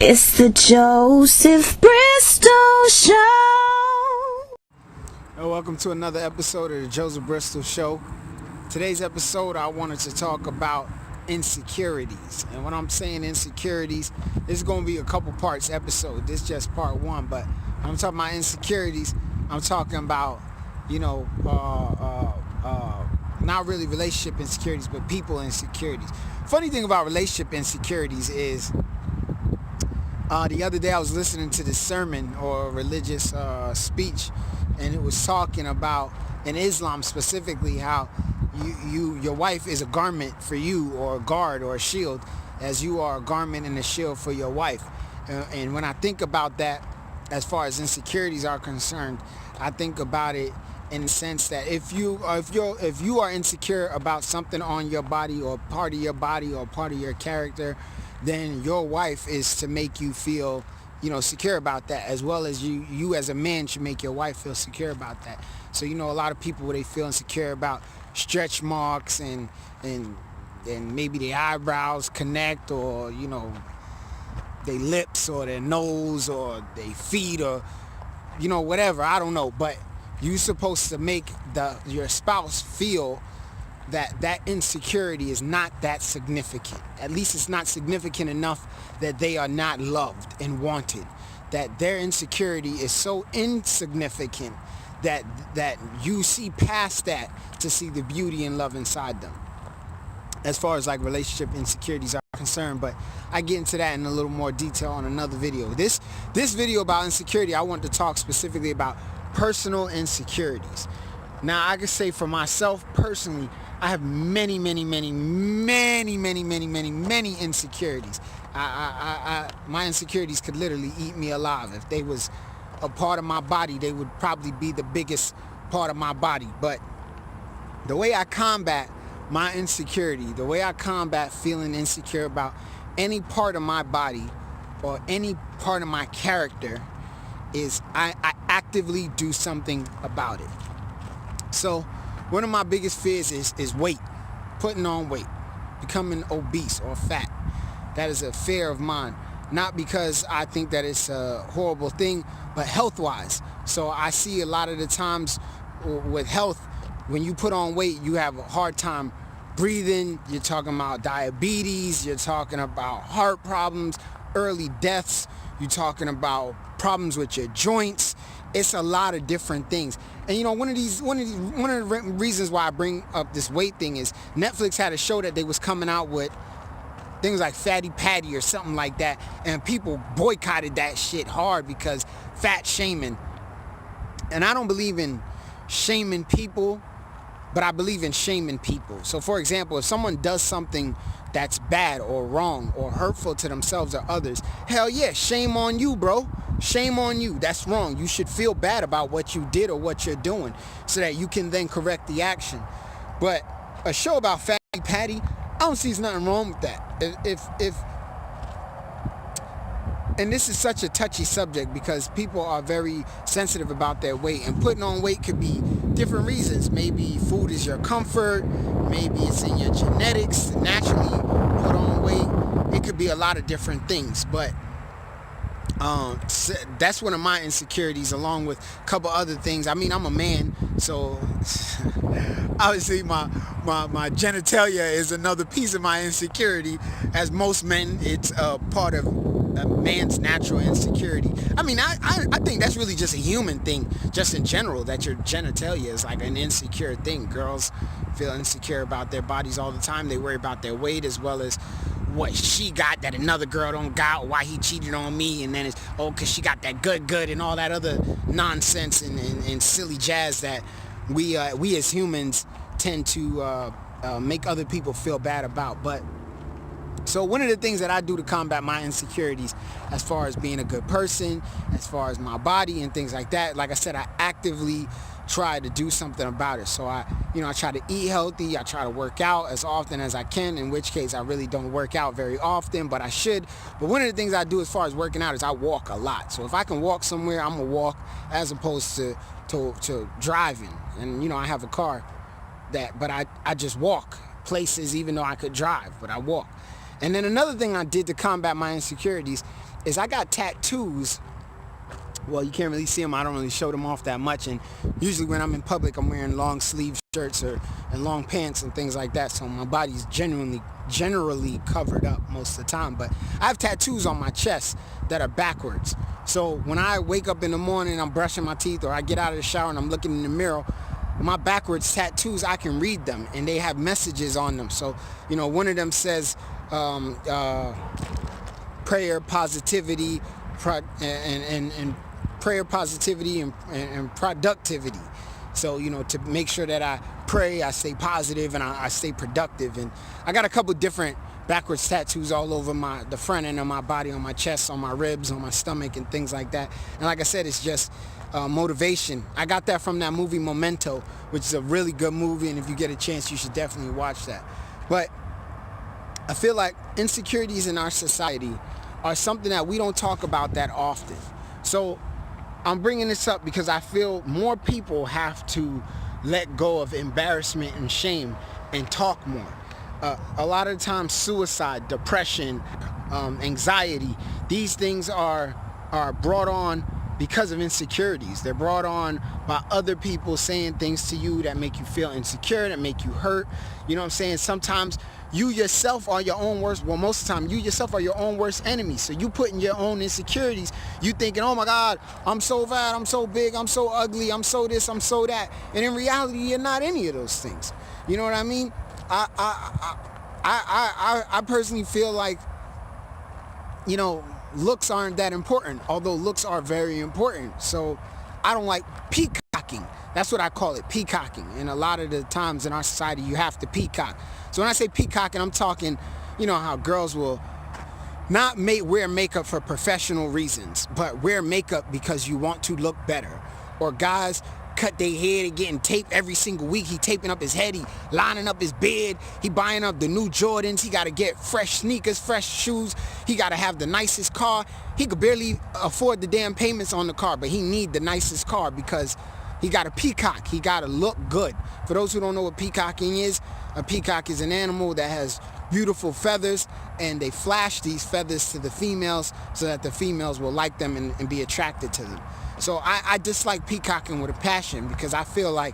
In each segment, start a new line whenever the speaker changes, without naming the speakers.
It's the Joseph Bristol Show.
Welcome to another episode of the Joseph Bristol Show. Today's episode, I wanted to talk about insecurities. And when I'm saying insecurities, this is going to be a couple parts episode. This is just part one. But when I'm talking about insecurities, I'm talking about, not really relationship insecurities, but people insecurities. Funny thing about relationship insecurities is the other day I was listening to this sermon or a religious speech, and it was talking about, in Islam specifically, how your wife is a garment for you, or a guard or a shield, as you are a garment and a shield for your wife. And when I think about that, as far as insecurities are concerned, I think about it in the sense that if you are insecure about something on your body, or part of your body, or part of your character, then your wife is to make you feel, secure about that, as well as you as a man should make your wife feel secure about that. So, a lot of people, where they feel insecure about stretch marks and maybe their eyebrows connect, or, their lips or their nose or their feet, or, whatever, I don't know. But you're supposed to make your spouse feel that insecurity is not that significant. At least it's not significant enough that they are not loved and wanted. That their insecurity is so insignificant that you see past that to see the beauty and love inside them. As far as like relationship insecurities are concerned, but I get into that in a little more detail on another video. This video about insecurity, I want to talk specifically about personal insecurities. Now, I can say for myself personally, I have many insecurities. My insecurities could literally eat me alive. If they was a part of my body, they would probably be the biggest part of my body. But the way I combat my insecurity, the way I combat feeling insecure about any part of my body or any part of my character, is I actively do something about it. So one of my biggest fears is weight, putting on weight, becoming obese or fat. That is a fear of mine. Not because I think that it's a horrible thing, but health-wise. So I see a lot of the times with health, when you put on weight, you have a hard time breathing. You're talking about diabetes. You're talking about heart problems, early deaths. You're talking about problems with your joints. It's a lot of different things. And one of the reasons why I bring up this weight thing is Netflix had a show that they was coming out with, things like Fatty Patty or something like that, and people boycotted that shit hard because fat shaming. And I don't believe in shaming people, but I believe in shaming people. So for example, if someone does something that's bad or wrong or hurtful to themselves or others, hell yeah, shame on you, bro. Shame on you. That's wrong. You should feel bad about what you did or what you're doing so that you can then correct the action. But a show about Fatty Patty, I don't see there's nothing wrong with that. And this is such a touchy subject because people are very sensitive about their weight, and putting on weight could be different reasons. Maybe food is your comfort. Maybe it's in your genetics to naturally put on weight. It could be a lot of different things, but that's one of my insecurities, along with a couple other things. I mean, I'm a man, so obviously my genitalia is another piece of my insecurity. As most men, it's a part of a man's natural insecurity. I mean, I think that's really just a human thing, just in general, that your genitalia is like an insecure thing. Girls feel insecure about their bodies all the time. They worry about their weight, as well as what she got that another girl don't got, or why he cheated on me, and then it's, because she got that good, and all that other nonsense and silly jazz that we as humans tend to make other people feel bad about. But so one of the things that I do to combat my insecurities, as far as being a good person, as far as my body and things like that, like I said, I actively try to do something about it. So I try to eat healthy. I try to work out as often as I can, in which case I really don't work out very often, but I should. But one of the things I do as far as working out is I walk a lot. So if I can walk somewhere, I'm gonna walk, as opposed to driving. And I have a car, but I just walk places, even though I could drive, but I walk. And then another thing I did to combat my insecurities is I got tattoos. Well, you can't really see them. I don't really show them off that much. And usually when I'm in public, I'm wearing long sleeve shirts and long pants and things like that. So my body's generally covered up most of the time. But I have tattoos on my chest that are backwards. So when I wake up in the morning, I'm brushing my teeth, or I get out of the shower and I'm looking in the mirror, my backwards tattoos, I can read them, and they have messages on them. So, one of them says prayer, positivity, and prayer, positivity, and productivity. So, to make sure that I pray, I stay positive, and I stay productive. And I got a couple different backwards tattoos all over the front end of my body, on my chest, on my ribs, on my stomach, and things like that. And like I said, it's just motivation. I got that from that movie Memento, which is a really good movie, and if you get a chance, you should definitely watch that. But I feel like insecurities in our society are something that we don't talk about that often. So I'm bringing this up because I feel more people have to let go of embarrassment and shame and talk more. A lot of the times, suicide, depression, anxiety, these things are brought on because of insecurities. They're brought on by other people saying things to you that make you feel insecure, that make you hurt. You know what I'm saying? Sometimes you yourself are your own worst, well, most of the time, you yourself are your own worst enemy. So you put in your own insecurities, you thinking, oh my God, I'm so fat, I'm so big, I'm so ugly, I'm so this, I'm so that. And in reality, you're not any of those things. You know what I mean? I personally feel like, looks aren't that important, although looks are very important. So I don't like peacocking. That's what I call it, peacocking. And a lot of the times in our society, you have to peacock. So when I say peacocking, I'm talking, how girls will not wear makeup for professional reasons, but wear makeup because you want to look better. Or guys cut their hair and getting taped every single week. He taping up his head, he lining up his bed, he buying up the new Jordans, he got to get fresh sneakers, fresh shoes, he got to have the nicest car. He could barely afford the damn payments on the car, but he need the nicest car because he got a peacock. He got to look good. For those who don't know what peacocking is, a peacock is an animal that has beautiful feathers, and they flash these feathers to the females so that the females will like them and be attracted to them. So I dislike peacocking with a passion because I feel like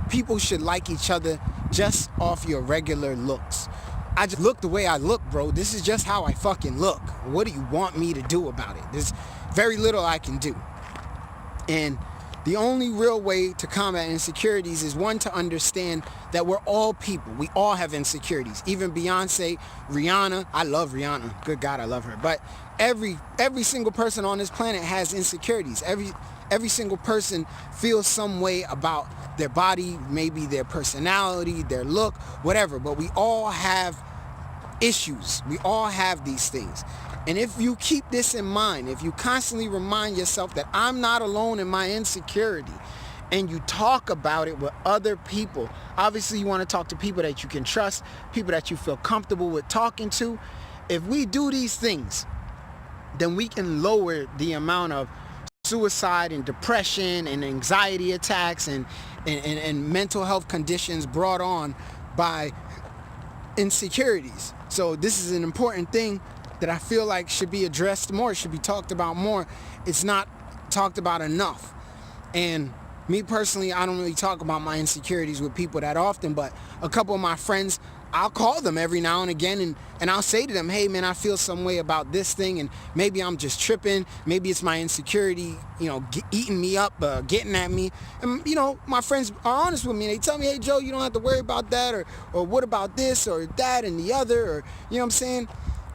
people should like each other just off your regular looks. I just look the way I look, bro. This is just how I fucking look. What do you want me to do about it? There's very little I can do. And the only real way to combat insecurities is, one, to understand that we're all people. We all have insecurities. Even Beyonce, Rihanna. I love Rihanna. Good God, I love her. But every single person on this planet has insecurities. Every single person feels some way about their body, maybe their personality, their look, whatever. But we all have issues. We all have these things. And if you keep this in mind, if you constantly remind yourself that I'm not alone in my insecurity, and you talk about it with other people, obviously you want to talk to people that you can trust, people that you feel comfortable with talking to. If we do these things, then we can lower the amount of suicide and depression and anxiety attacks and mental health conditions brought on by insecurities. So this is an important thing that I feel like should be addressed more, should be talked about more. It's not talked about enough. And me personally, I don't really talk about my insecurities with people that often, but a couple of my friends, I'll call them every now and again and I'll say to them, hey man, I feel some way about this thing, and maybe I'm just tripping, maybe it's my insecurity, eating me up, getting at me. And my friends are honest with me. They tell me, hey Joe, you don't have to worry about that, or what about this or that and the other, or you know what I'm saying?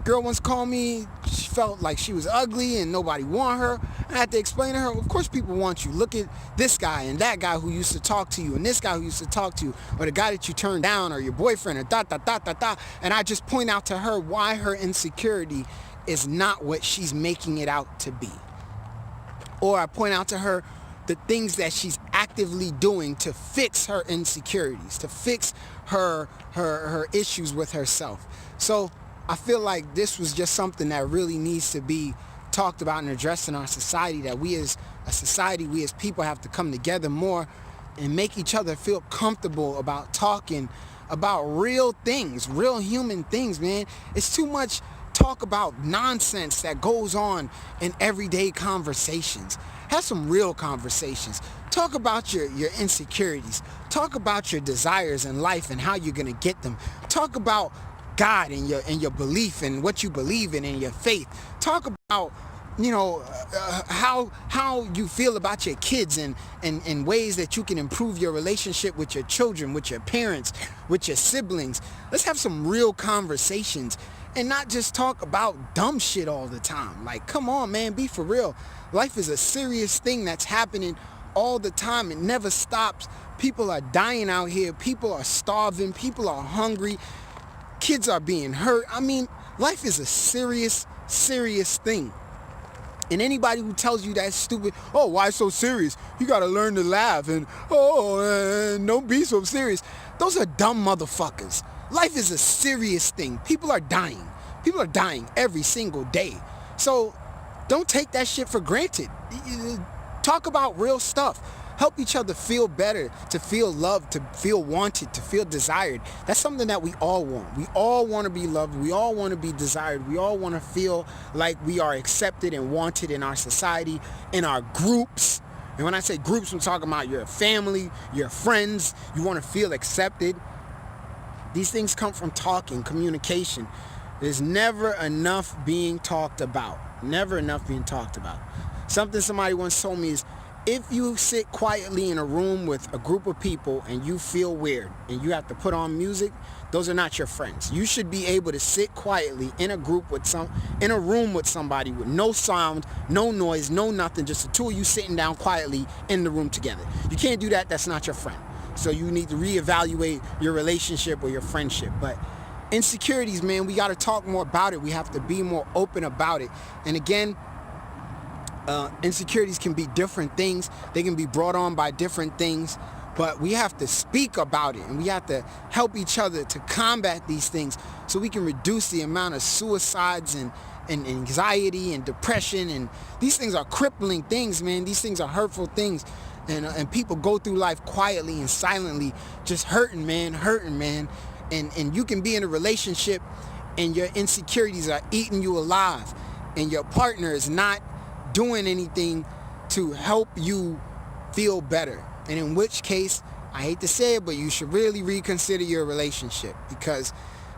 Girl once called me, she felt like she was ugly and nobody wanted her. I had to explain to her, of course people want you. Look at this guy and that guy who used to talk to you, and this guy who used to talk to you, or the guy that you turned down, or your boyfriend, or da. And I just point out to her why her insecurity is not what she's making it out to be. Or I point out to her the things that she's actively doing to fix her insecurities, to fix her issues with herself. So I feel like this was just something that really needs to be talked about and addressed in our society, that we as a society, we as people have to come together more and make each other feel comfortable about talking about real things, real human things, man. It's too much talk about nonsense that goes on in everyday conversations. Have some real conversations. Talk about your insecurities. Talk about your desires in life and how you're going to get them. Talk about God and your belief and what you believe in and your faith. Talk about, how you feel about your kids and ways that you can improve your relationship with your children, with your parents, with your siblings. Let's have some real conversations and not just talk about dumb shit all the time. Like, come on, man, be for real. Life is a serious thing that's happening all the time. It never stops. People are dying out here. People are starving. People are hungry. Kids are being hurt. I mean, life is a serious, serious thing. And anybody who tells you that's stupid, oh, why so serious? You got to learn to laugh and, don't be so serious. Those are dumb motherfuckers. Life is a serious thing. People are dying. People are dying every single day. So don't take that shit for granted. Talk about real stuff. Help each other feel better, to feel loved, to feel wanted, to feel desired. That's something that we all want. We all want to be loved. We all want to be desired. We all want to feel like we are accepted and wanted in our society, in our groups. And when I say groups, I'm talking about your family, your friends. You want to feel accepted. These things come from talking, communication. There's never enough being talked about. Never enough being talked about. Something somebody once told me is, if you sit quietly in a room with a group of people and you feel weird and you have to put on music, those are not your friends. You should be able to sit quietly in a room with somebody with no sound, no noise, no nothing, just the two of you sitting down quietly in the room together. You can't do that. That's not your friend. So you need to reevaluate your relationship or your friendship. But insecurities, man, we got to talk more about it. We have to be more open about it. And again, insecurities can be different things. They can be brought on by different things, but we have to speak about it and we have to help each other to combat these things so we can reduce the amount of suicides and anxiety and depression. And these things are crippling things, man. These things are hurtful things. And people go through life quietly and silently, just hurting, man. And you can be in a relationship and your insecurities are eating you alive and your partner is not doing anything to help you feel better. And in which case, I hate to say it, but you should really reconsider your relationship, because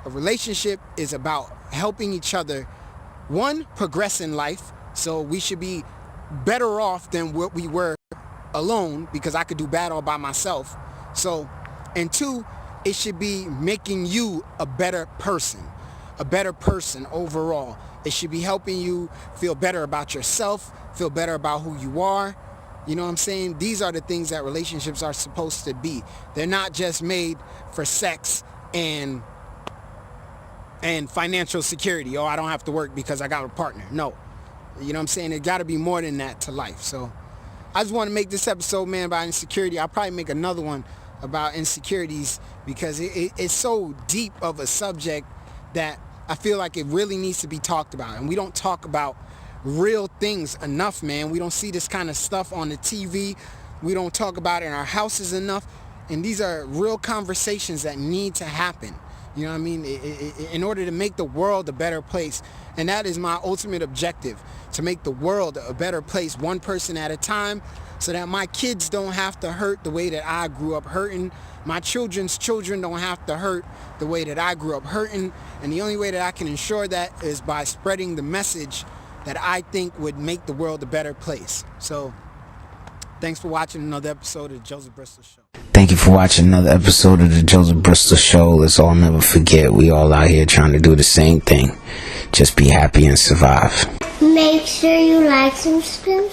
a relationship is about helping each other, one, progress in life. So we should be better off than what we were alone, because I could do bad all by myself. So, and two, it should be making you a better person overall. It should be helping you feel better about yourself, feel better about who you are. You know what I'm saying? These are the things that relationships are supposed to be. They're not just made for sex and financial security. Oh, I don't have to work because I got a partner. No. You know what I'm saying? It got to be more than that to life. So I just want to make this episode, man, about insecurity. I'll probably make another one about insecurities because it's so deep of a subject that I feel like it really needs to be talked about. And we don't talk about real things enough, man. We don't see this kind of stuff on the TV. We don't talk about it in our houses enough. And these are real conversations that need to happen. You know what I mean? In order to make the world a better place. And that is my ultimate objective, to make the world a better place, one person at a time, so that my kids don't have to hurt the way that I grew up hurting. My children's children don't have to hurt the way that I grew up hurting. And the only way that I can ensure that is by spreading the message that I think would make the world a better place. So, thanks for watching another episode of the Joseph Bristol Show.
Thank you for watching another episode of the Joseph Bristol Show. Let's all never forget, we all out here trying to do the same thing. Just be happy and survive.
Make sure you like, subscribe.